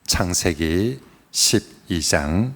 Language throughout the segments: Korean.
창세기 12장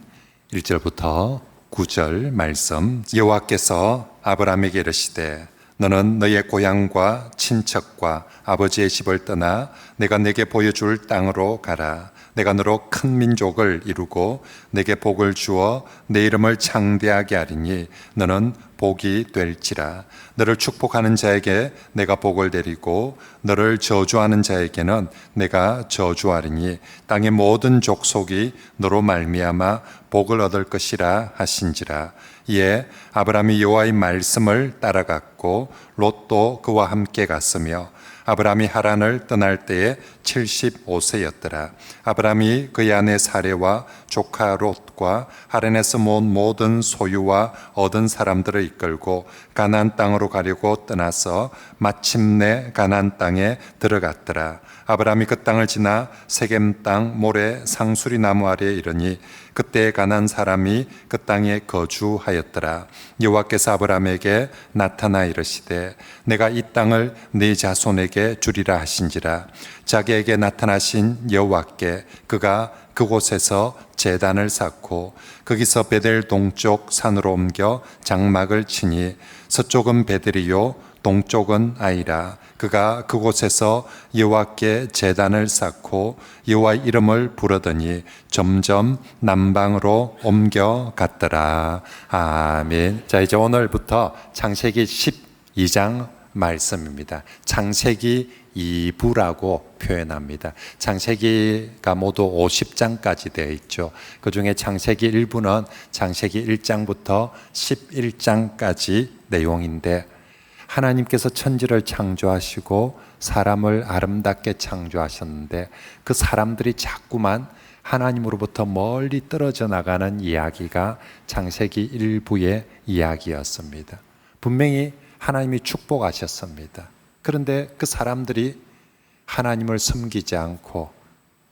1절부터 9절 말씀. 여호와께서 아브라함에게 이르시되 너는 너의 고향과 친척과 아버지의 집을 떠나 내가 내게 보여줄 땅으로 가라. 내가 너로 큰 민족을 이루고 내게 복을 주어 내 이름을 창대하게 하리니 너는 복이 될지라. 너를 축복하는 자에게 내가 복을 내리고 너를 저주하는 자에게는 내가 저주하리니 땅의 모든 족속이 너로 말미암아 복을 얻을 것이라 하신지라. 이에 아브라함이 여호와의 말씀을 따라갔고 롯도 그와 함께 갔으며 아브라함이 하란을 떠날 때에 75세였더라. 아브라함이 그의 아내 사레와 조카 롯과 하란에서 모은 모든 소유와 얻은 사람들을 이끌고 가나안 땅으로 가려고 떠나서 마침내 가나안 땅에 들어갔더라. 아브라함이 그 땅을 지나 세겜 땅 모래 상수리 나무 아래에 이르니 그때 가나안 사람이 그 땅에 거주하였더라. 여호와께서 아브라함에게 나타나 이르시되 내가 이 땅을 네 자손에게 주리라 하신지라. 자기에게 나타나신 여호와께 그가 그곳에서 제단을 쌓고 거기서 베델 동쪽 산으로 옮겨 장막을 치니 서쪽은 베델이요 동쪽은 아이라. 그가 그곳에서 여호와께 제단을 쌓고 여호와의 이름을 부르더니 점점 남방으로 옮겨갔더라. 아멘. 자, 이제 오늘부터 창세기 12장 말씀입니다. 창세기 2부라고 표현합니다. 창세기가 모두 50장까지 되어 있죠. 그 중에 창세기 1부는 창세기 1장부터 11장까지 내용인데, 하나님께서 천지를 창조하시고 사람을 아름답게 창조하셨는데 그 사람들이 자꾸만 하나님으로부터 멀리 떨어져 나가는 이야기가 창세기 1부의 이야기였습니다. 분명히 하나님이 축복하셨습니다. 그런데 그 사람들이 하나님을 섬기지 않고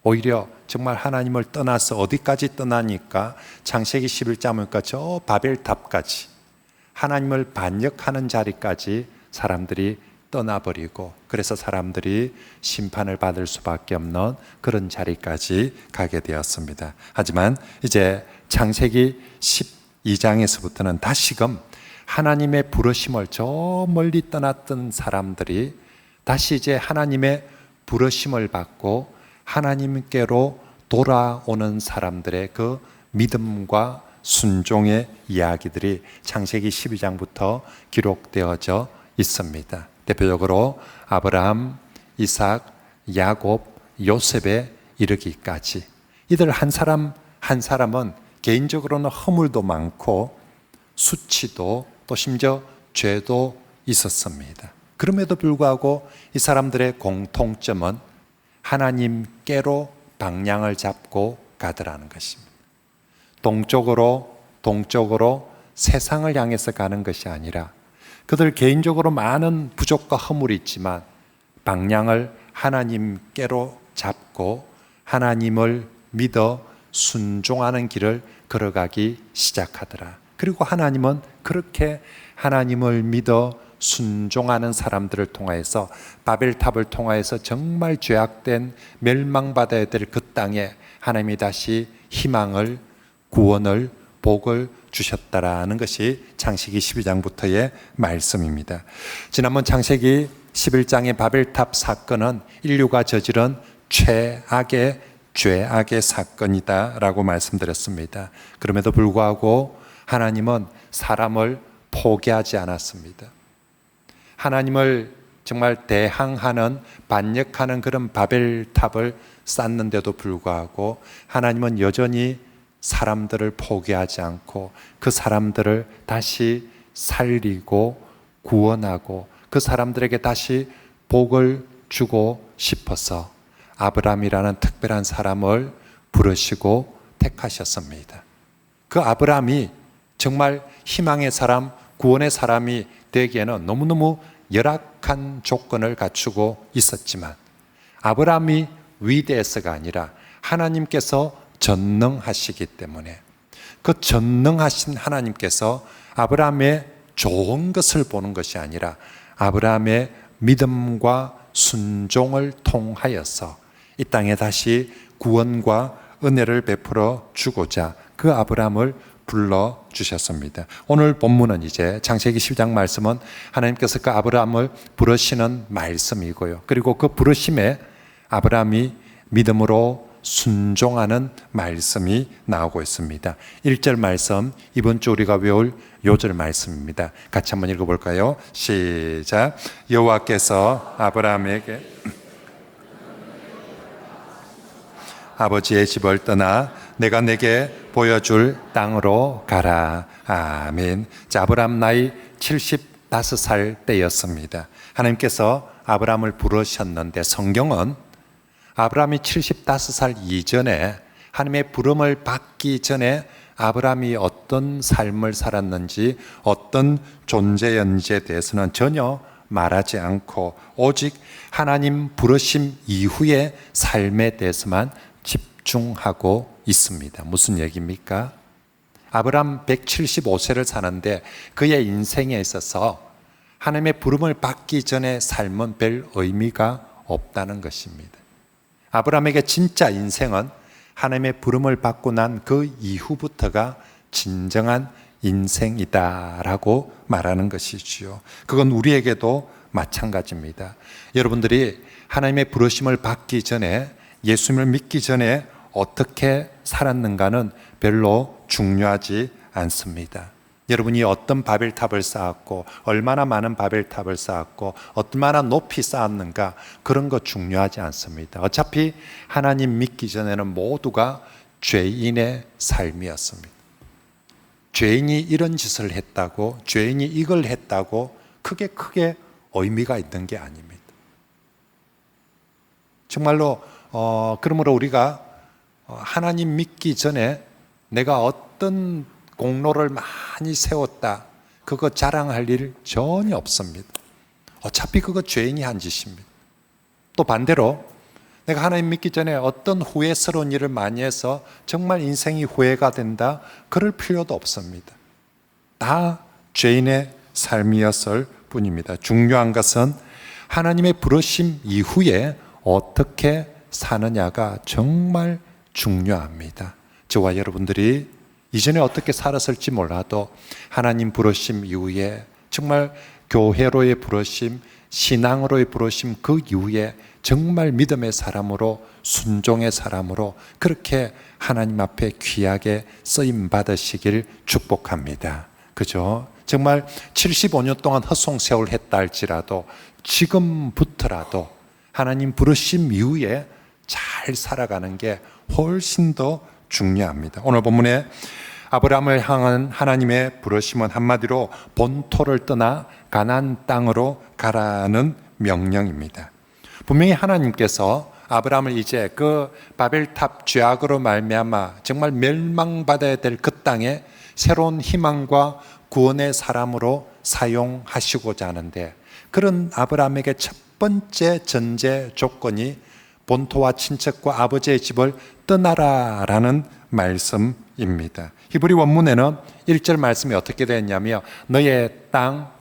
오히려 정말 하나님을 떠나서 어디까지 떠나니까 창세기 11장 보니까 저 바벨탑까지 하나님을 반역하는 자리까지 사람들이 떠나버리고, 그래서 사람들이 심판을 받을 수밖에 없는 그런 자리까지 가게 되었습니다. 하지만 이제 창세기 12장에서부터는 다시금 하나님의 부르심을 저 멀리 떠났던 사람들이 다시 이제 하나님의 부르심을 받고 하나님께로 돌아오는 사람들의 그 믿음과 순종의 이야기들이 창세기 12장부터 기록되어져 있습니다. 대표적으로 아브라함, 이삭, 야곱, 요셉에 이르기까지 이들 한 사람 한 사람은 개인적으로는 허물도 많고 수치도 또 심지어 죄도 있었습니다. 그럼에도 불구하고 이 사람들의 공통점은 하나님께로 방향을 잡고 가더라는 것입니다. 동쪽으로 세상을 향해서 가는 것이 아니라 그들 개인적으로 많은 부족과 허물이 있지만 방향을 하나님께로 잡고 하나님을 믿어 순종하는 길을 걸어가기 시작하더라. 그리고 하나님은 그렇게 하나님을 믿어 순종하는 사람들을 통하여서 바벨탑을 통하여서 정말 죄악된 멸망받아야 될 그 땅에 하나님이 다시 희망을, 구원을, 복을 주셨다라는 것이 창세기 12장부터의 말씀입니다. 지난번 창세기 11장의 바벨탑 사건은 인류가 저지른 최악의 죄악의 사건이다라고 말씀드렸습니다. 그럼에도 불구하고 하나님은 사람을 포기하지 않았습니다. 하나님을 정말 대항하는, 반역하는 그런 바벨탑을 쌓는데도 불구하고 하나님은 여전히 사람들을 포기하지 않고 그 사람들을 다시 살리고 구원하고 그 사람들에게 다시 복을 주고 싶어서 아브라함이라는 특별한 사람을 부르시고 택하셨습니다. 그 아브라함이 정말 희망의 사람, 구원의 사람이 되기에는 너무너무 열악한 조건을 갖추고 있었지만 아브라함이 위대해서가 아니라 하나님께서 전능하시기 때문에 그 전능하신 하나님께서 아브라함의 좋은 것을 보는 것이 아니라 아브라함의 믿음과 순종을 통하여서 이 땅에 다시 구원과 은혜를 베풀어 주고자 그 아브라함을 불러 주셨습니다. 오늘 본문은 이제 창세기 10장 말씀은 하나님께서 그 아브라함을 부르시는 말씀이고요. 그리고 그 부르심에 아브라함이 믿음으로 순종하는 말씀이 나오고 있습니다. 1절 말씀, 이번 주 우리가 외울 요절 말씀입니다. 같이 한번 읽어볼까요? 시작. 여호와께서 아브라함에게 아버지의 집을 떠나 내가 내게 보여줄 땅으로 가라. 아멘. 자, 아브라함 나이 75살 때였습니다. 하나님께서 아브라함을 부르셨는데 성경은 아브라함이 75살 이전에 하나님의 부름을 받기 전에 아브라함이 어떤 삶을 살았는지 어떤 존재였는지에 대해서는 전혀 말하지 않고 오직 하나님 부르심 이후의 삶에 대해서만 집중하고 있습니다. 무슨 얘기입니까? 아브라함 175세를 사는데 그의 인생에 있어서 하나님의 부름을 받기 전의 삶은 별 의미가 없다는 것입니다. 아브라함에게 진짜 인생은 하나님의 부름을 받고 난 그 이후부터가 진정한 인생이다라고 말하는 것이지요. 그건 우리에게도 마찬가지입니다. 여러분들이 하나님의 부르심을 받기 전에 예수님을 믿기 전에 어떻게 살았는가는 별로 중요하지 않습니다. 여러분이 어떤 바벨탑을 쌓았고 얼마나 많은 바벨탑을 쌓았고 얼마나 높이 쌓았는가 그런 거 중요하지 않습니다. 어차피 하나님 믿기 전에는 모두가 죄인의 삶이었습니다. 죄인이 이런 짓을 했다고 죄인이 이걸 했다고 크게 의미가 있는 게 아닙니다. 정말로 그러므로 우리가 하나님 믿기 전에 내가 어떤 공로를 많이 세웠다 그거 자랑할 일 전혀 없습니다. 어차피 그거 죄인이 한 짓입니다. 또 반대로 내가 하나님 믿기 전에 어떤 후회스러운 일을 많이 해서 정말 인생이 후회가 된다 그럴 필요도 없습니다. 다 죄인의 삶이었을 뿐입니다. 중요한 것은 하나님의 부르심 이후에 어떻게 사느냐가 정말 중요합니다. 저와 여러분들이 이전에 어떻게 살았을지 몰라도 하나님 부르심 이후에 정말 교회로의 부르심, 신앙으로의 부르심 그 이후에 정말 믿음의 사람으로 순종의 사람으로 그렇게 하나님 앞에 귀하게 쓰임 받으시길 축복합니다. 그죠? 정말 75년 동안 헛송세월 했다 할지라도 지금부터라도 하나님 부르심 이후에 잘 살아가는 게 훨씬 더 중요합니다. 오늘 본문에 아브라함을 향한 하나님의 부르심은 한마디로 본토를 떠나 가나안 땅으로 가라는 명령입니다. 분명히 하나님께서 아브라함을 이제 그 바벨탑 죄악으로 말미암아 정말 멸망받아야 될 그 땅에 새로운 희망과 구원의 사람으로 사용하시고자 하는데 그런 아브라함에게 첫 번째 전제 조건이 본토와 친척과 아버지의 집을 떠나라라는 말씀입니다. 히브리 원문에는 1절 말씀이 어떻게 되었냐면 너의 땅,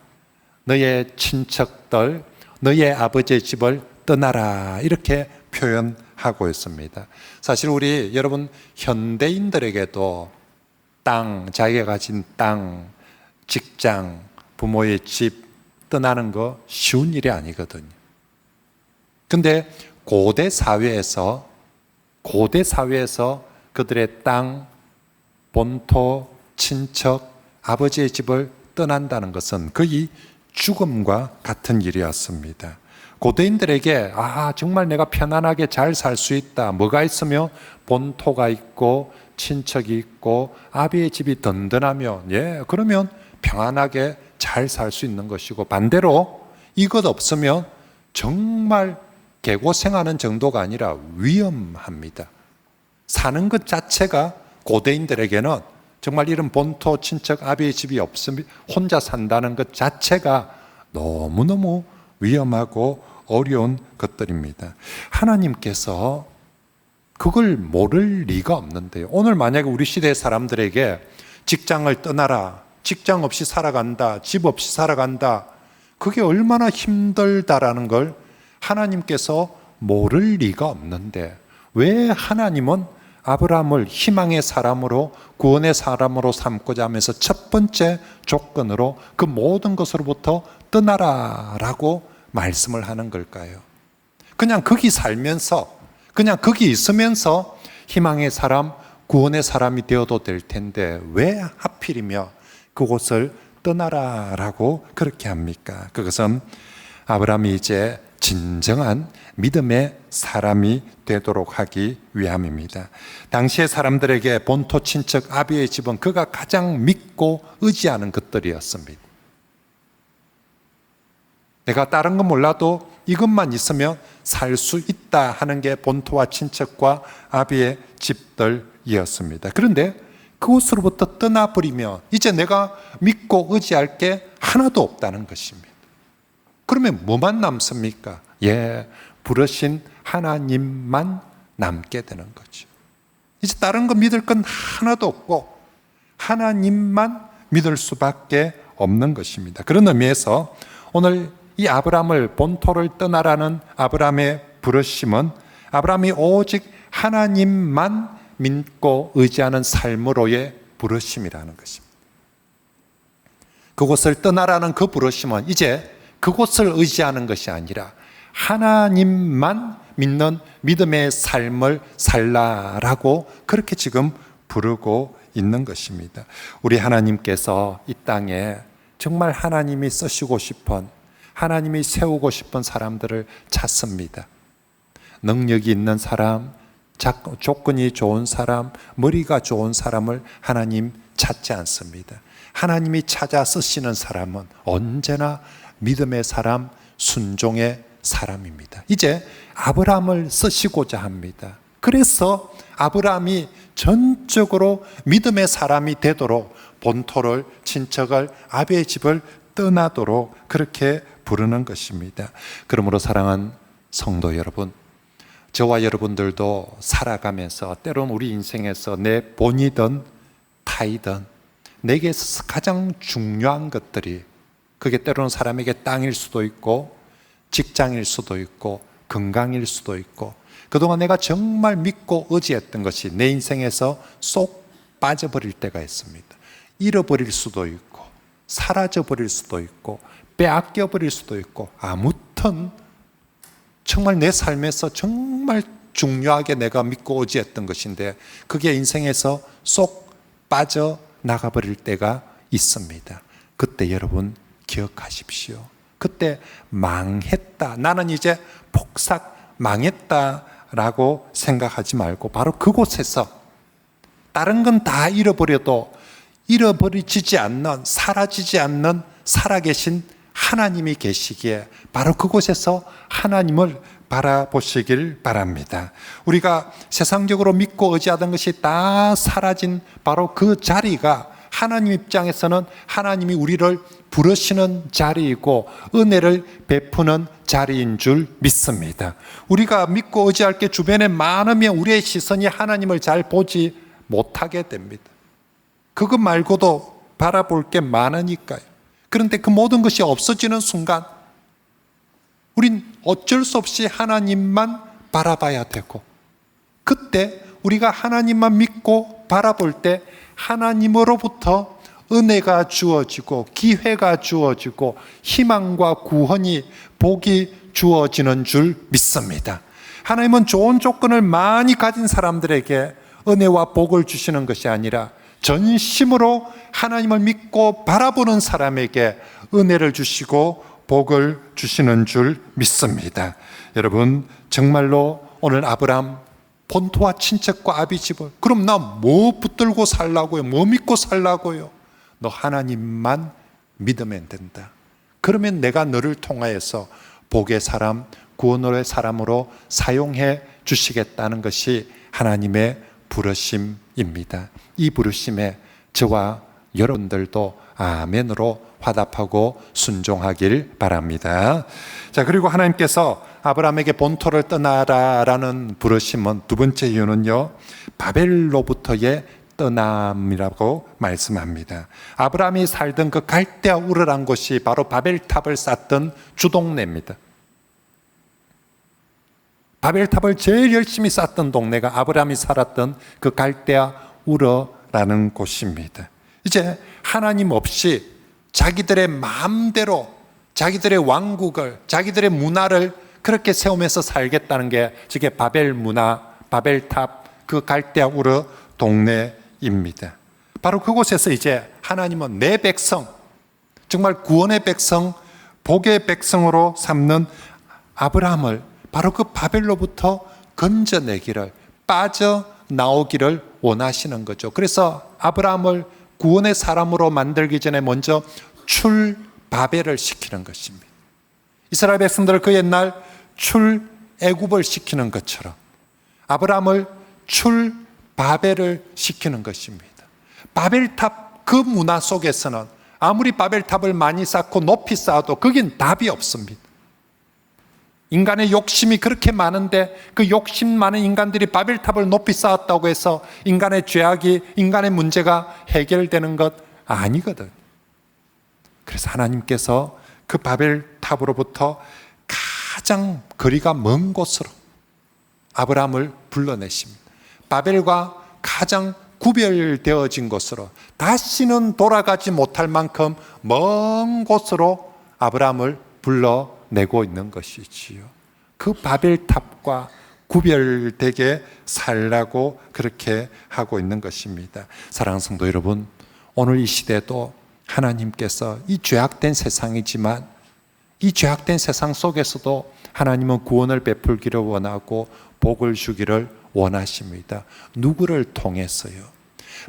너의 친척들, 너의 아버지의 집을 떠나라 이렇게 표현하고 있습니다. 사실 우리 여러분 현대인들에게도 땅, 자기가 가진 땅, 직장, 부모의 집 떠나는 거 쉬운 일이 아니거든요. 근데 고대 사회에서 그들의 땅, 본토, 친척, 아버지의 집을 떠난다는 것은 거의 죽음과 같은 일이었습니다. 고대인들에게 정말 내가 편안하게 잘 살 수 있다. 뭐가 있으면 본토가 있고 친척이 있고 아비의 집이 든든하면 그러면 평안하게 잘 살 수 있는 것이고 반대로 이것 없으면 정말 개고생하는 정도가 아니라 위험합니다. 사는 것 자체가 고대인들에게는 정말 이런 본토, 친척, 아비의 집이 없으면 혼자 산다는 것 자체가 너무너무 위험하고 어려운 것들입니다. 하나님께서 그걸 모를 리가 없는데요. 오늘 만약에 우리 시대 사람들에게 직장을 떠나라, 직장 없이 살아간다, 집 없이 살아간다, 그게 얼마나 힘들다라는 걸 하나님께서 모를 리가 없는데 왜 하나님은 아브라함을 희망의 사람으로, 구원의 사람으로 삼고자 하면서 첫 번째 조건으로 그 모든 것으로부터 떠나라라고 말씀을 하는 걸까요? 그냥 거기 살면서, 그냥 거기 있으면서 희망의 사람, 구원의 사람이 되어도 될 텐데 왜 하필이며 그곳을 떠나라라고 그렇게 합니까? 그것은 아브라함이 이제 진정한 믿음의 사람이 되도록 하기 위함입니다. 당시의 사람들에게 본토 친척 아비의 집은 그가 가장 믿고 의지하는 것들이었습니다. 내가 다른 건 몰라도 이것만 있으면 살 수 있다 하는 게 본토와 친척과 아비의 집들이었습니다. 그런데 그곳으로부터 떠나버리면 이제 내가 믿고 의지할 게 하나도 없다는 것입니다. 그러면 뭐만 남습니까? 부르신 하나님만 남게 되는 거죠. 이제 다른 거 믿을 건 하나도 없고 하나님만 믿을 수밖에 없는 것입니다. 그런 의미에서 오늘 이 아브라함을 본토를 떠나라는 아브라함의 부르심은 아브라함이 오직 하나님만 믿고 의지하는 삶으로의 부르심이라는 것입니다. 그곳을 떠나라는 그 부르심은 이제 그곳을 의지하는 것이 아니라 하나님만 믿는 믿음의 삶을 살라라고 그렇게 지금 부르고 있는 것입니다. 우리 하나님께서 이 땅에 정말 하나님이 쓰시고 싶은, 하나님이 세우고 싶은 사람들을 찾습니다. 능력이 있는 사람, 조건이 좋은 사람, 머리가 좋은 사람을 하나님 찾지 않습니다. 하나님이 찾아 쓰시는 사람은 언제나 믿음의 사람, 순종의 사람입니다. 이제 아브라함을 쓰시고자 합니다. 그래서 아브라함이 전적으로 믿음의 사람이 되도록 본토를, 친척을, 아비의 집을 떠나도록 그렇게 부르는 것입니다. 그러므로 사랑하는 성도 여러분, 저와 여러분들도 살아가면서 때로는 우리 인생에서 내 본이든 타이든 내게 있어서 가장 중요한 것들이, 그게 때로는 사람에게 땅일 수도 있고 직장일 수도 있고 건강일 수도 있고 그동안 내가 정말 믿고 의지했던 것이 내 인생에서 쏙 빠져버릴 때가 있습니다. 잃어버릴 수도 있고 사라져버릴 수도 있고 빼앗겨버릴 수도 있고, 아무튼 정말 내 삶에서 정말 중요하게 내가 믿고 의지했던 것인데 그게 인생에서 쏙 빠져나가버릴 때가 있습니다. 그때 여러분 기억하십시오. 그때 망했다, 나는 이제 폭삭 망했다라고 생각하지 말고 바로 그곳에서 다른 건 다 잃어버려도 잃어버리지 않는, 사라지지 않는 살아계신 하나님이 계시기에 바로 그곳에서 하나님을 바라보시길 바랍니다. 우리가 세상적으로 믿고 의지하던 것이 다 사라진 바로 그 자리가 하나님 입장에서는 하나님이 우리를 부르시는 자리이고 은혜를 베푸는 자리인 줄 믿습니다. 우리가 믿고 의지할 게 주변에 많으면 우리의 시선이 하나님을 잘 보지 못하게 됩니다. 그것 말고도 바라볼 게 많으니까요. 그런데 그 모든 것이 없어지는 순간 우린 어쩔 수 없이 하나님만 바라봐야 되고, 그때 우리가 하나님만 믿고 바라볼 때 하나님으로부터 은혜가 주어지고 기회가 주어지고 희망과 구원이, 복이 주어지는 줄 믿습니다. 하나님은 좋은 조건을 많이 가진 사람들에게 은혜와 복을 주시는 것이 아니라 전심으로 하나님을 믿고 바라보는 사람에게 은혜를 주시고 복을 주시는 줄 믿습니다. 여러분, 정말로 오늘 아브라함 본토와 친척과 아비 집을, 그럼 나 뭐 붙들고 살라고요? 뭐 믿고 살라고요? 너 하나님만 믿으면 된다. 그러면 내가 너를 통하여서 복의 사람, 구원의 사람으로 사용해 주시겠다는 것이 하나님의 부르심입니다. 이 부르심에 저와 여러분들도 아멘으로 화답하고 순종하길 바랍니다. 자, 그리고 하나님께서 아브라함에게 본토를 떠나라라는 부르심은 두 번째 이유는요, 바벨로부터의 떠남이라고 말씀합니다. 아브라함이 살던 그 갈대아 우르란 곳이 바로 바벨탑을 쌓던 주동네입니다. 바벨탑을 제일 열심히 쌓던 동네가 아브라함이 살았던 그 갈대아 우르라는 곳입니다. 이제 하나님 없이 자기들의 마음대로 자기들의 왕국을, 자기들의 문화를 그렇게 세우면서 살겠다는 게 저게 바벨 문화, 바벨탑, 그 갈대아 우르 동네입니다. 바로 그곳에서 이제 하나님은 내 백성, 정말 구원의 백성, 복의 백성으로 삼는 아브라함을 바로 그 바벨로부터 건져내기를, 빠져나오기를 원하시는 거죠. 그래서 아브라함을 구원의 사람으로 만들기 전에 먼저 출바벨을 시키는 것입니다. 이스라엘 백성들을 그 옛날 출애굽을 시키는 것처럼 아브라함을 출바벨을 시키는 것입니다. 바벨탑 그 문화 속에서는 아무리 바벨탑을 많이 쌓고 높이 쌓아도 거긴 답이 없습니다. 인간의 욕심이 그렇게 많은데 그 욕심 많은 인간들이 바벨탑을 높이 쌓았다고 해서 인간의 죄악이, 인간의 문제가 해결되는 것 아니거든. 그래서 하나님께서 그 바벨탑으로부터 가장 거리가 먼 곳으로 아브라함을 불러내십니다. 바벨과 가장 구별되어진 곳으로, 다시는 돌아가지 못할 만큼 먼 곳으로 아브라함을 불러내고 있는 것이지요. 그 바벨탑과 구별되게 살라고 그렇게 하고 있는 것입니다. 사랑하는 성도 여러분, 오늘 이 시대도 하나님께서 이 죄악된 세상이지만 이 죄악된 세상 속에서도 하나님은 구원을 베풀기를 원하고 복을 주기를 원하십니다. 누구를 통해서요?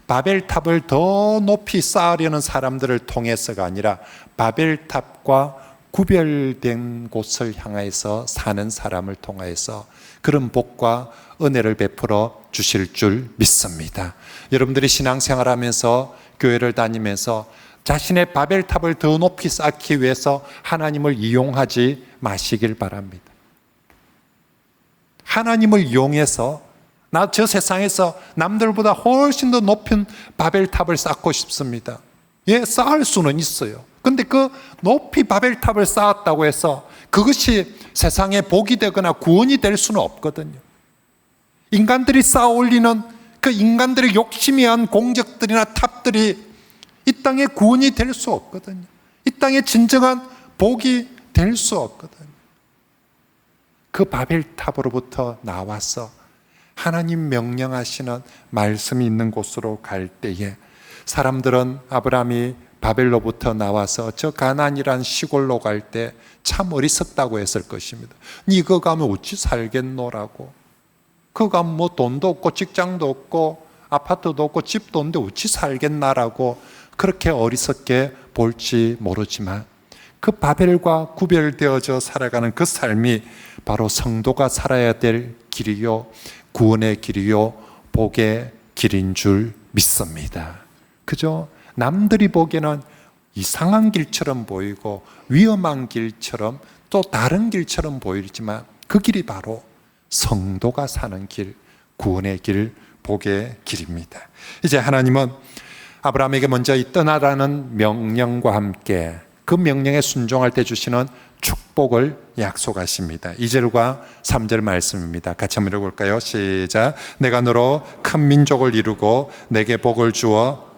바벨탑을 더 높이 쌓으려는 사람들을 통해서가 아니라 바벨탑과 구별된 곳을 향해서 사는 사람을 통해서 그런 복과 은혜를 베풀어 주실 줄 믿습니다. 여러분들이 신앙생활하면서 교회를 다니면서 자신의 바벨탑을 더 높이 쌓기 위해서 하나님을 이용하지 마시길 바랍니다. 하나님을 이용해서 나 저 세상에서 남들보다 훨씬 더 높은 바벨탑을 쌓고 싶습니다. 예, 쌓을 수는 있어요. 근데 그 높이 바벨탑을 쌓았다고 해서 그것이 세상에 복이 되거나 구원이 될 수는 없거든요. 인간들이 쌓아 올리는 그 인간들의 욕심이 한 공적들이나 탑들이 이 땅에 구원이 될 수 없거든요. 이 땅에 진정한 복이 될 수 없거든요. 그 바벨탑으로부터 나와서 하나님 명령하시는 말씀이 있는 곳으로 갈 때에 사람들은 아브라함이 바벨로부터 나와서 저 가나안이란 시골로 갈 때 참 어리석다고 했을 것입니다. 니거 가면 어찌 살겠노라고. 그거 가면 뭐 돈도 없고 직장도 없고 아파트도 없고 집도 없는데 어찌 살겠나라고 그렇게 어리석게 볼지 모르지만 그 바벨과 구별되어져 살아가는 그 삶이 바로 성도가 살아야 될 길이요, 구원의 길이요, 복의 길인 줄 믿습니다. 그죠? 남들이 보기에는 이상한 길처럼 보이고 위험한 길처럼 또 다른 길처럼 보이지만 그 길이 바로 성도가 사는 길, 구원의 길, 복의 길입니다. 이제 하나님은 아브라함에게 먼저 이 떠나라는 명령과 함께 그 명령에 순종할 때 주시는 축복을 약속하십니다. 2절과 3절 말씀입니다. 같이 한번 읽어볼까요? 시작. 내가 너로 큰 민족을 이루고 내게 복을 주어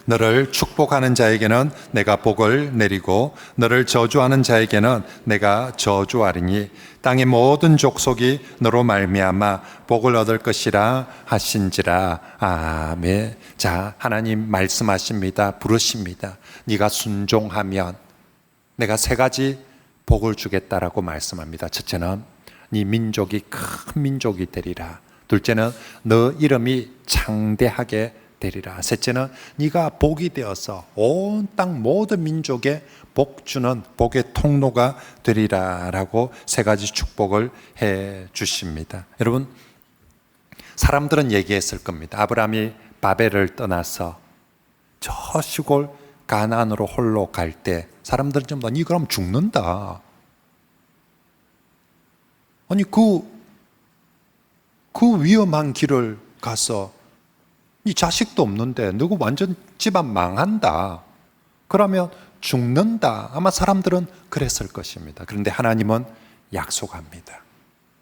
너를 축복하는 자에게는 내가 복을 내리고 너를 저주하는 자에게는 내가 저주하리니 땅의 모든 족속이 너로 말미암아 복을 얻을 것이라 하신지라. 아멘. 자, 하나님 말씀하십니다. 부르십니다. 네가 순종하면 내가 3가지 복을 주겠다라고 말씀합니다. 첫째는 네 민족이 큰 민족이 되리라. 둘째는 너 이름이 창대하게 되리라. 셋째는 네가 복이 되어서 온 땅 모든 민족에 복 주는 복의 통로가 되리라라고 3가지 축복을 해 주십니다. 여러분, 사람들은 얘기했을 겁니다. 아브라함이 바벨을 떠나서 저 시골 가나안으로 홀로 갈 때 사람들은 좀 니 그럼 죽는다. 아니 그 위험한 길을 가서 이 자식도 없는데 너가 완전 집안 망한다. 그러면 죽는다. 아마 사람들은 그랬을 것입니다. 그런데 하나님은 약속합니다.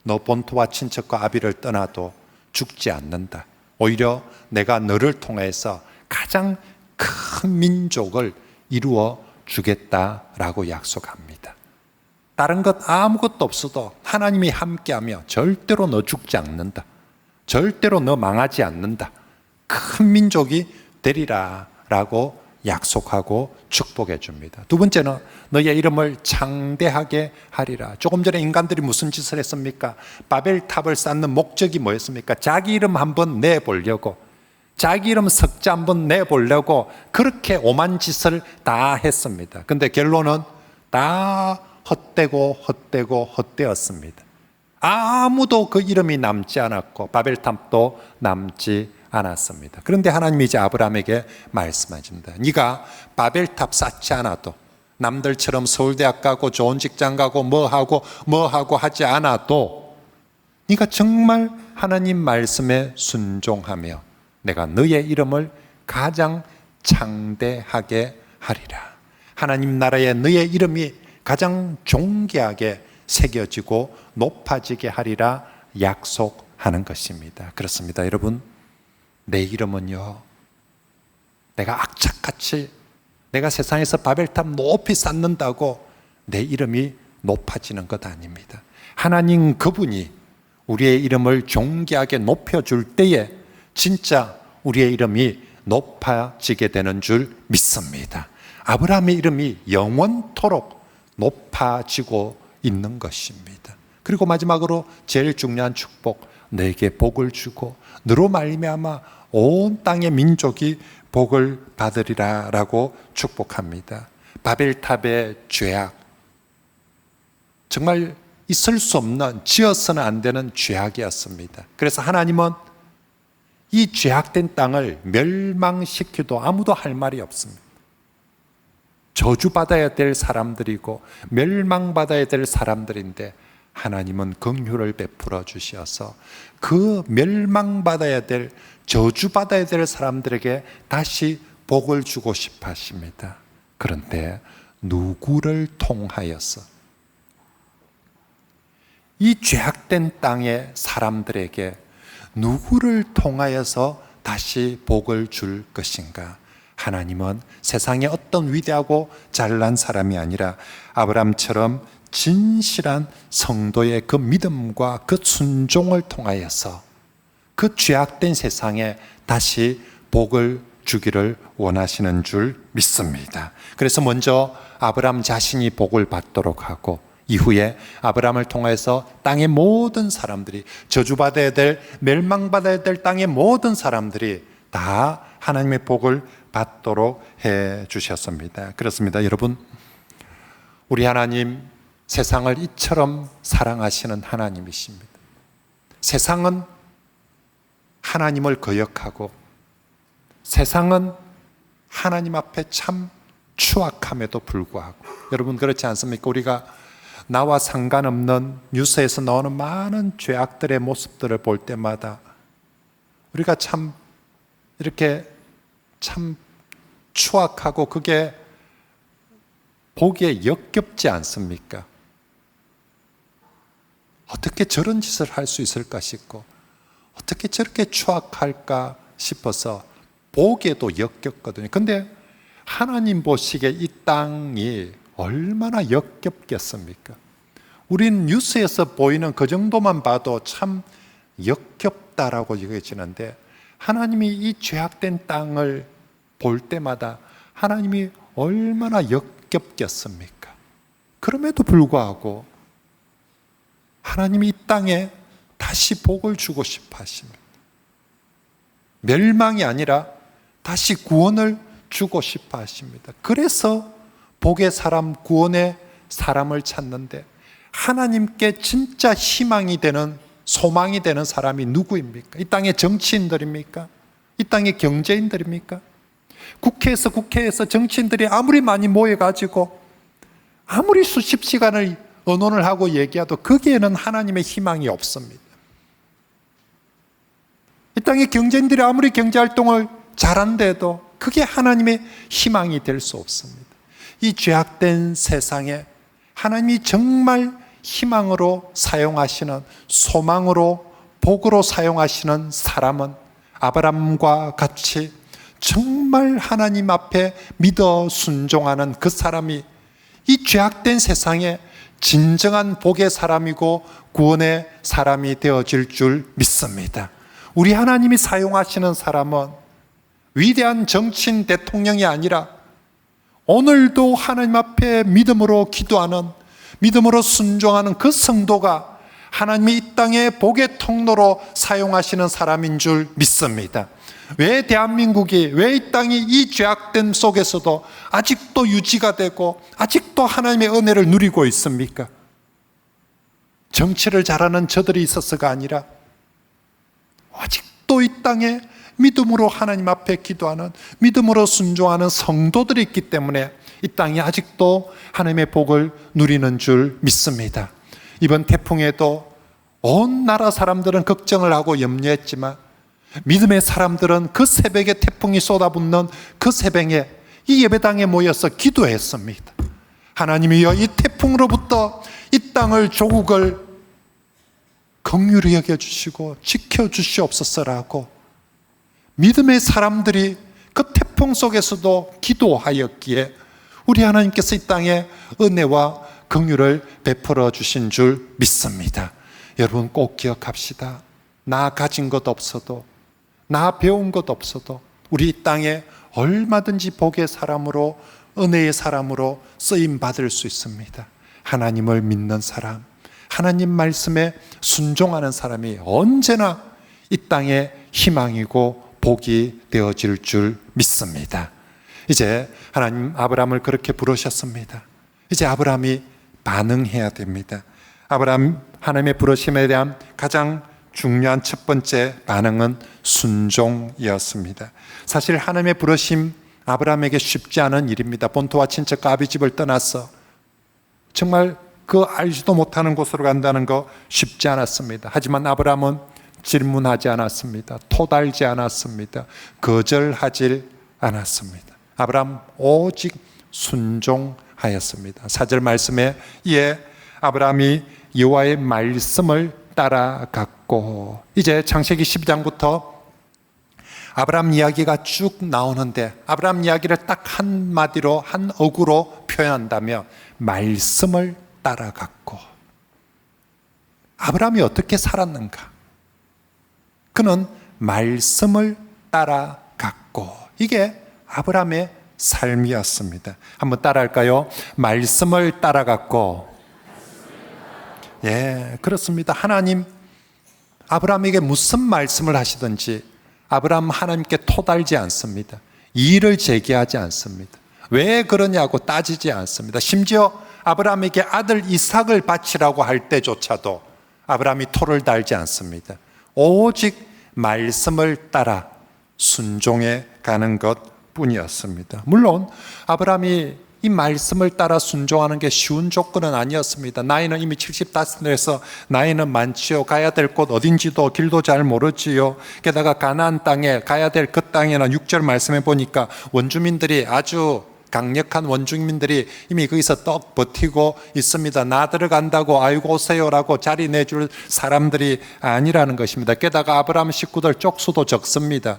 너 본토와 친척과 아비를 떠나도 죽지 않는다. 오히려 내가 너를 통해서 가장 큰 민족을 이루어 주겠다라고 약속합니다. 다른 것 아무것도 없어도 하나님이 함께하며 절대로 너 죽지 않는다. 절대로 너 망하지 않는다. 큰 민족이 되리라 라고 약속하고 축복해 줍니다. 두 번째는 너의 이름을 창대하게 하리라. 조금 전에 인간들이 무슨 짓을 했습니까? 바벨탑을 쌓는 목적이 뭐였습니까? 자기 이름 한번 내보려고, 자기 이름 석자 한번 내보려고 그렇게 오만 짓을 다 했습니다. 근데 결론은 다 헛되었습니다. 아무도 그 이름이 남지 않았고 바벨탑도 남지 않았습니다. 그런데 하나님이 이제 아브라함에게 말씀하십니다. 네가 바벨탑 쌓지 않아도, 남들처럼 서울대학 가고 좋은 직장 가고 뭐 하고 하지 않아도 네가 정말 하나님 말씀에 순종하며 내가 너의 이름을 가장 창대하게 하리라. 하나님 나라에 너의 이름이 가장 존귀하게 새겨지고 높아지게 하리라 약속하는 것입니다. 그렇습니다. 여러분, 내 이름은요, 내가 악착같이 내가 세상에서 바벨탑 높이 쌓는다고 내 이름이 높아지는 것 아닙니다. 하나님 그분이 우리의 이름을 존귀하게 높여줄 때에 진짜 우리의 이름이 높아지게 되는 줄 믿습니다. 아브라함의 이름이 영원토록 높아지고 있는 것입니다. 그리고 마지막으로 제일 중요한 축복, 너에게 복을 주고 너로 말미암아 온 땅의 민족이 복을 받으리라 라고 축복합니다. 바벨탑의 죄악, 정말 있을 수 없는, 지어서는 안 되는 죄악이었습니다. 그래서 하나님은 이 죄악된 땅을 멸망시켜도 아무도 할 말이 없습니다. 저주받아야 될 사람들이고 멸망받아야 될 사람들인데 하나님은 긍휼을 베풀어 주셔서 그 멸망받아야 될, 저주받아야 될 사람들에게 다시 복을 주고 싶어 하십니다. 그런데 누구를 통하여서 이 죄악된 땅의 사람들에게 누구를 통하여서 다시 복을 줄 것인가? 하나님은 세상에 어떤 위대하고 잘난 사람이 아니라 아브라함처럼 진실한 성도의 그 믿음과 그 순종을 통하여서 그 죄악된 세상에 다시 복을 주기를 원하시는 줄 믿습니다. 그래서 먼저 아브라함 자신이 복을 받도록 하고 이후에 아브라함을 통해서 땅의 모든 사람들이, 저주받아야 될, 멸망받아야 될 땅의 모든 사람들이 다 하나님의 복을 받도록 해 주셨습니다. 그렇습니다. 여러분, 우리 하나님 세상을 이처럼 사랑하시는 하나님이십니다. 세상은 하나님을 거역하고 세상은 하나님 앞에 참 추악함에도 불구하고, 여러분 그렇지 않습니까? 우리가 나와 상관없는 뉴스에서 나오는 많은 죄악들의 모습들을 볼 때마다 우리가 참 이렇게 참 추악하고 그게 보기에 역겹지 않습니까? 어떻게 저런 짓을 할 수 있을까 싶고 어떻게 저렇게 추악할까 싶어서 보기에도 역겹거든요. 근데 하나님 보시기에 이 땅이 얼마나 역겹겠습니까? 우린 뉴스에서 보이는 그 정도만 봐도 참 역겹다라고 여겨지는데 하나님이 이 죄악된 땅을 볼 때마다 하나님이 얼마나 역겹겠습니까? 그럼에도 불구하고 하나님이 이 땅에 다시 복을 주고 싶어 하십니다. 멸망이 아니라 다시 구원을 주고 싶어 하십니다. 그래서 복의 사람, 구원의 사람을 찾는데 하나님께 진짜 희망이 되는, 소망이 되는 사람이 누구입니까? 이 땅의 정치인들입니까? 이 땅의 경제인들입니까? 국회에서 정치인들이 아무리 많이 모여가지고 아무리 수십 시간을 언론을 하고 얘기해도 거기에는 하나님의 희망이 없습니다. 이 땅의 경제인들이 아무리 경제활동을 잘한데도 그게 하나님의 희망이 될 수 없습니다. 이 죄악된 세상에 하나님이 정말 희망으로 사용하시는, 소망으로, 복으로 사용하시는 사람은 아브라함과 같이 정말 하나님 앞에 믿어 순종하는 그 사람이 이 죄악된 세상에 진정한 복의 사람이고 구원의 사람이 되어질 줄 믿습니다. 우리 하나님이 사용하시는 사람은 위대한 정치인, 대통령이 아니라 오늘도 하나님 앞에 믿음으로 기도하는, 믿음으로 순종하는 그 성도가 하나님이 이 땅의 복의 통로로 사용하시는 사람인 줄 믿습니다. 왜 대한민국이, 왜 이 땅이 이 죄악됨 속에서도 아직도 유지가 되고 아직도 하나님의 은혜를 누리고 있습니까? 정치를 잘하는 저들이 있어서가 아니라 아직도 이 땅에 믿음으로 하나님 앞에 기도하는, 믿음으로 순종하는 성도들이 있기 때문에 이 땅이 아직도 하나님의 복을 누리는 줄 믿습니다. 이번 태풍에도 온 나라 사람들은 걱정을 하고 염려했지만 믿음의 사람들은 그 새벽에 태풍이 쏟아붓는 그 새벽에 이 예배당에 모여서 기도했습니다. 하나님이여, 이 태풍으로부터 이 땅을, 조국을 긍휼히 여겨주시고 지켜주시옵소서라고 믿음의 사람들이 그 태풍 속에서도 기도하였기에 우리 하나님께서 이 땅에 은혜와 긍휼을 베풀어 주신 줄 믿습니다. 여러분 꼭 기억합시다. 나 가진 것 없어도, 나 배운 것 없어도 우리 이 땅에 얼마든지 복의 사람으로, 은혜의 사람으로 쓰임 받을 수 있습니다. 하나님을 믿는 사람, 하나님 말씀에 순종하는 사람이 언제나 이 땅에 희망이고 복이 되어질 줄 믿습니다. 이제 하나님 아브라함을 그렇게 부르셨습니다. 이제 아브라함이 반응해야 됩니다. 아브라함 하나님의 부르심에 대한 가장 중요한 첫 번째 반응은 순종이었습니다. 사실 하나님의 부르심, 아브라함에게 쉽지 않은 일입니다. 본토와 친척과 아비 집을 떠나서 정말 그 알지도 못하는 곳으로 간다는 거 쉽지 않았습니다. 하지만 아브라함은 질문하지 않았습니다. 토달지 않았습니다. 거절하지 않았습니다. 아브라함 오직 순종하였습니다. 4절 말씀에 이에 아브라함이 여호와의 말씀을 따라갔고, 이제 창세기 12장부터 아브라함 이야기가 쭉 나오는데 아브라함 이야기를 딱 한마디로, 한 어구로 표현한다면 말씀을 따라갔고. 아브라함이 어떻게 살았는가? 그는 말씀을 따라갔고, 이게 아브라함의 삶이었습니다. 한번 따라할까요? 말씀을 따라갔고. 예, 그렇습니다. 하나님 아브라함에게 무슨 말씀을 하시든지 아브라함 하나님께 토달지 않습니다. 이의를 제기하지 않습니다. 왜 그러냐고 따지지 않습니다. 심지어 아브라함에게 아들 이삭을 바치라고 할 때조차도 아브라함이 토를 달지 않습니다. 오직 말씀을 따라 순종해 가는 것 뿐이었습니다. 물론 아브라함이 이 말씀을 따라 순종하는 게 쉬운 조건은 아니었습니다. 나이는 이미 75에서 나이는 많지요. 가야 될 곳 어딘지도 길도 잘 모르지요. 게다가 가나안 땅에 가야 될 그 땅에는 6절 말씀해 보니까 원주민들이, 아주 강력한 원주민들이 이미 거기서 떡 버티고 있습니다. 나 들어간다고 아이고 오세요라고 자리 내줄 사람들이 아니라는 것입니다. 게다가 아브라함 식구들 쪽수도 적습니다.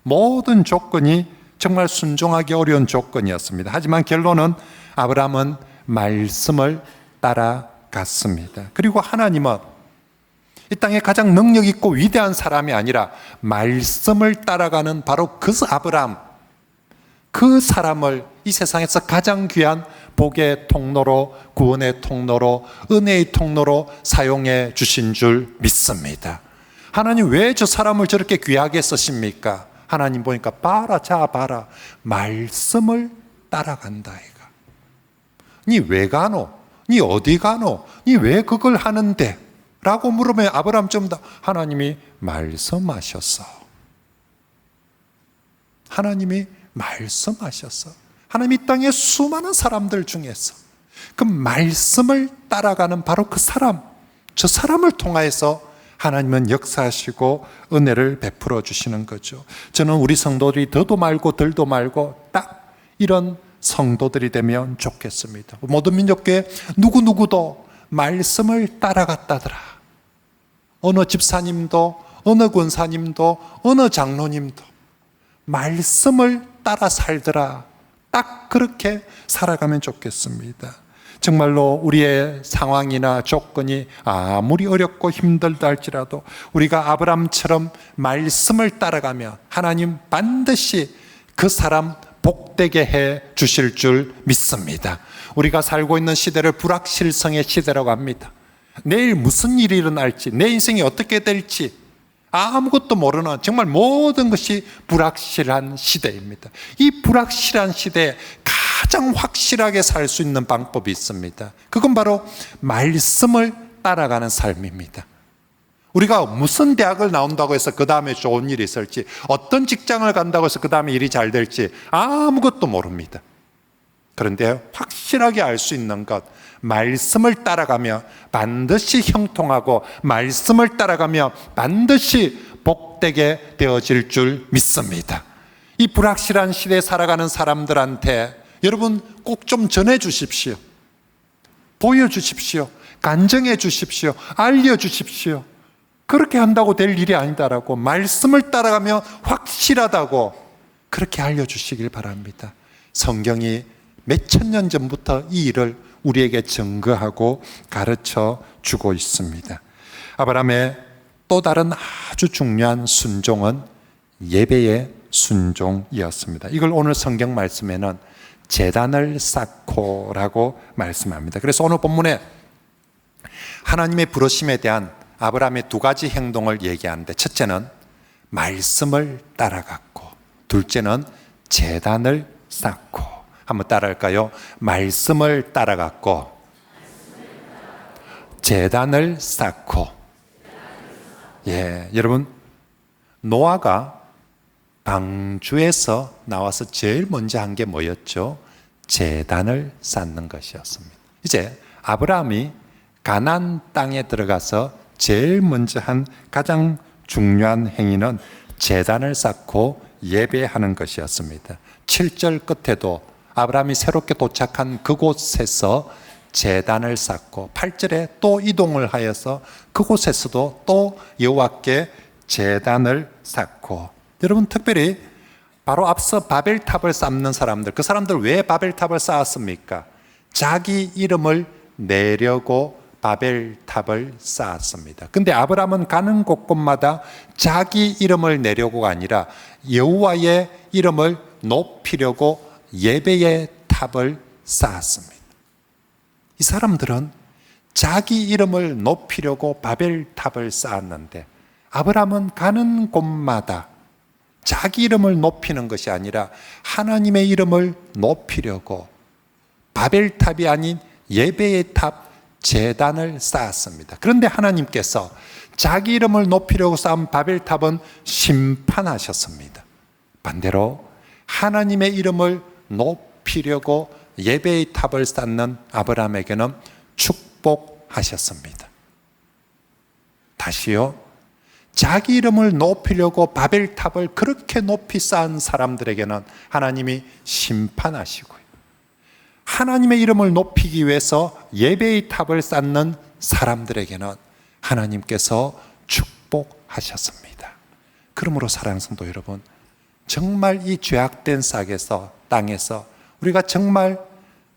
모든 조건이 정말 순종하기 어려운 조건이었습니다. 하지만 결론은 아브라함은 말씀을 따라갔습니다. 그리고 하나님은 이 땅에 가장 능력 있고 위대한 사람이 아니라 말씀을 따라가는 바로 그 아브라함, 그 사람을 이 세상에서 가장 귀한 복의 통로로, 구원의 통로로, 은혜의 통로로 사용해 주신 줄 믿습니다. 하나님 왜 저 사람을 저렇게 귀하게 쓰십니까? 하나님 보니까 봐라, 자 봐라, 말씀을 따라간다 이가. 니 왜 가노? 니 어디 가노? 니 왜 그걸 하는데? 라고 물으면 아브라함 좀 더, 하나님이 말씀하셨어. 하나님이 말씀하셨어. 하나님 이 땅의 수많은 사람들 중에서 그 말씀을 따라가는 바로 그 사람, 저 사람을 통하여서 하나님은 역사하시고 은혜를 베풀어 주시는 거죠. 저는 우리 성도들이 더도 말고 덜도 말고 딱 이런 성도들이 되면 좋겠습니다. 모든 민족교회 누구누구도 말씀을 따라갔다더라. 어느 집사님도, 어느 권사님도, 어느 장로님도 말씀을 따라 살더라. 딱 그렇게 살아가면 좋겠습니다. 정말로 우리의 상황이나 조건이 아무리 어렵고 힘들다 할지라도 우리가 아브라함처럼 말씀을 따라가면 하나님 반드시 그 사람 복되게 해 주실 줄 믿습니다. 우리가 살고 있는 시대를 불확실성의 시대라고 합니다. 내일 무슨 일이 일어날지, 내 인생이 어떻게 될지 아무것도 모르는, 정말 모든 것이 불확실한 시대입니다. 이 불확실한 시대에 가장 확실하게 살 수 있는 방법이 있습니다. 그건 바로 말씀을 따라가는 삶입니다. 우리가 무슨 대학을 나온다고 해서 그 다음에 좋은 일이 있을지, 어떤 직장을 간다고 해서 그 다음에 일이 잘 될지 아무것도 모릅니다. 그런데 확실하게 알 수 있는 것, 말씀을 따라가며 반드시 형통하고 말씀을 따라가며 반드시 복되게 되어질 줄 믿습니다. 이 불확실한 시대에 살아가는 사람들한테 여러분 꼭 좀 전해 주십시오. 보여주십시오. 간증해 주십시오. 알려주십시오. 그렇게 한다고 될 일이 아니다라고, 말씀을 따라가며 확실하다고 그렇게 알려주시길 바랍니다. 성경이 몇천 년 전부터 이 일을 우리에게 증거하고 가르쳐 주고 있습니다. 아브라함의 또 다른 아주 중요한 순종은 예배의 순종이었습니다. 이걸 오늘 성경 말씀에는 제단을 쌓고라고 말씀합니다. 그래서 오늘 본문에 하나님의 부르심에 대한 아브라함의 두 가지 행동을 얘기하는데, 첫째는 말씀을 따라갔고, 둘째는 제단을 쌓고. 한번 따라할까요? 말씀을 따라갔고, 제단을 쌓고. 예, 여러분, 노아가 방주에서 나와서 제일 먼저 한 게 뭐였죠? 제단을 쌓는 것이었습니다. 이제 아브라함이 가나안 땅에 들어가서 제일 먼저 한 가장 중요한 행위는 제단을 쌓고 예배하는 것이었습니다. 7절 끝에도 아브라함이 새롭게 도착한 그곳에서 제단을 쌓고, 8절에 또 이동을 하여서 그곳에서도 또 여호와께 제단을 쌓고. 여러분, 특별히 바로 앞서 바벨탑을 쌓는 사람들, 그 사람들 왜 바벨탑을 쌓았습니까? 자기 이름을 내려고 바벨탑을 쌓았습니다. 근데 아브라함은 가는 곳곳마다 자기 이름을 내려고가 아니라 여호와의 이름을 높이려고 예배의 탑을 쌓았습니다. 이 사람들은 자기 이름을 높이려고 바벨탑을 쌓았는데, 아브라함은 가는 곳마다 자기 이름을 높이는 것이 아니라 하나님의 이름을 높이려고 바벨탑이 아닌 예배의 탑, 제단을 쌓았습니다. 그런데 하나님께서 자기 이름을 높이려고 쌓은 바벨탑은 심판하셨습니다. 반대로 하나님의 이름을 높이려고 예배의 탑을 쌓는 아브라함에게는 축복하셨습니다. 다시요, 자기 이름을 높이려고 바벨탑을 그렇게 높이 쌓은 사람들에게는 하나님이 심판하시고요, 하나님의 이름을 높이기 위해서 예배의 탑을 쌓는 사람들에게는 하나님께서 축복하셨습니다. 그러므로 사랑하는 성도 여러분, 정말 이 죄악된 땅에서 우리가 정말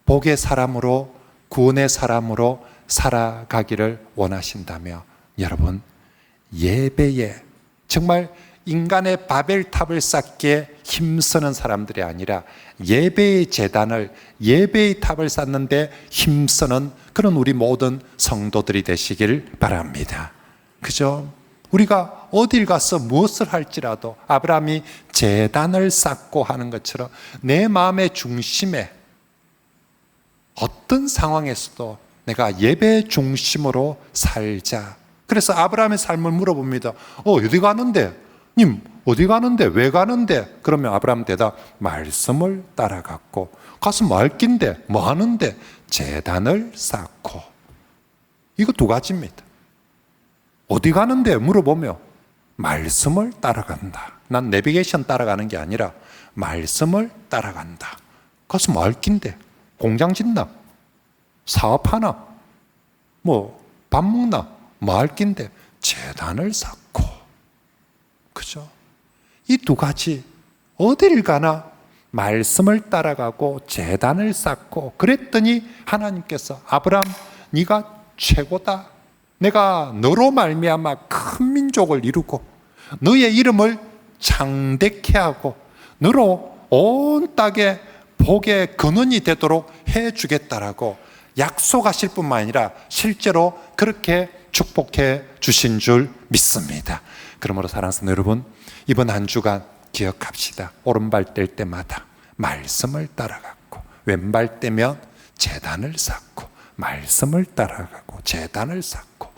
복의 사람으로, 구원의 사람으로 살아가기를 원하신다며, 여러분, 예배에 정말 인간의 바벨탑을 쌓기에 힘쓰는 사람들이 아니라 예배의 제단을, 예배의 탑을 쌓는데 힘쓰는 그런 우리 모든 성도들이 되시길 바랍니다. 그죠? 우리가 어딜 가서 무엇을 할지라도 아브라함이 제단을 쌓고 하는 것처럼 내 마음의 중심에 어떤 상황에서도 내가 예배 중심으로 살자. 그래서 아브라함의 삶을 물어봅니다. 어디 가는데? 님, 어디 가는데? 왜 가는데? 그러면 아브라함 대답, 말씀을 따라갔고, 가서 뭐 할 낀데? 뭐 하는데? 제단을 쌓고. 이거 두 가지입니다. 어디 가는데? 물어보며 말씀을 따라간다. 난 내비게이션 따라가는 게 아니라 말씀을 따라간다. 가서 뭐 할 낀데? 공장 짓나? 사업하나? 뭐 밥 먹나? 뭐 할 낀데? 재단을 쌓고. 그죠? 이 두 가지 어딜 가나 말씀을 따라가고 재단을 쌓고 그랬더니 하나님께서 아브라함 네가 최고다. 내가 너로 말미암아 큰 민족을 이루고 너의 이름을 창대케 하고 너로 온 땅에 복의 근원이 되도록 해주겠다라고 약속하실 뿐만 아니라 실제로 그렇게 축복해 주신 줄 믿습니다. 그러므로 사랑하는 성도 여러분, 이번 한 주간 기억합시다. 오른발 뗄 때마다 말씀을 따라가고 왼발 떼면 재단을 쌓고 말씀을 따라가고 재단을 쌓고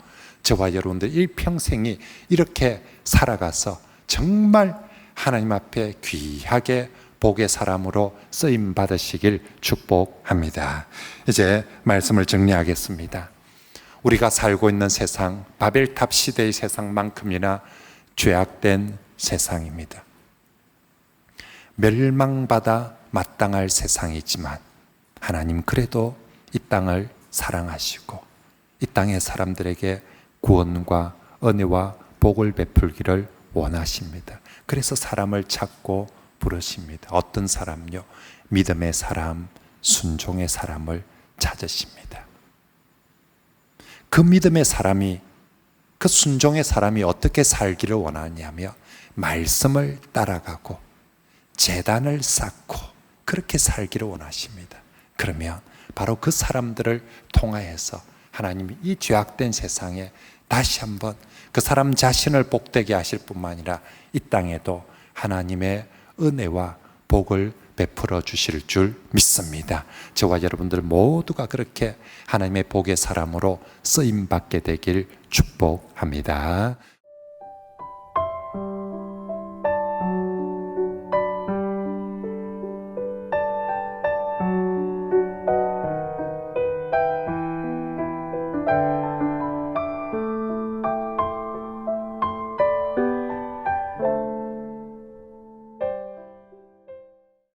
저와 여러분들 일평생이 이렇게 살아가서 정말 하나님 앞에 귀하게 복의 사람으로 쓰임 받으시길 축복합니다. 이제 말씀을 정리하겠습니다. 우리가 살고 있는 세상, 바벨탑 시대의 세상만큼이나 죄악된 세상입니다. 멸망받아 마땅할 세상이지만 하나님 그래도 이 땅을 사랑하시고 이 땅의 사람들에게 구원과 은혜와 복을 베풀기를 원하십니다. 그래서 사람을 찾고 부르십니다. 어떤 사람요? 믿음의 사람, 순종의 사람을 찾으십니다. 그 믿음의 사람이, 그 순종의 사람이 어떻게 살기를 원하냐면 말씀을 따라가고 재단을 쌓고 그렇게 살기를 원하십니다. 그러면 바로 그 사람들을 통하여서 하나님이 이 죄악된 세상에 다시 한번 그 사람 자신을 복되게 하실 뿐만 아니라 이 땅에도 하나님의 은혜와 복을 베풀어 주실 줄 믿습니다. 저와 여러분들 모두가 그렇게 하나님의 복의 사람으로 쓰임받게 되길 축복합니다.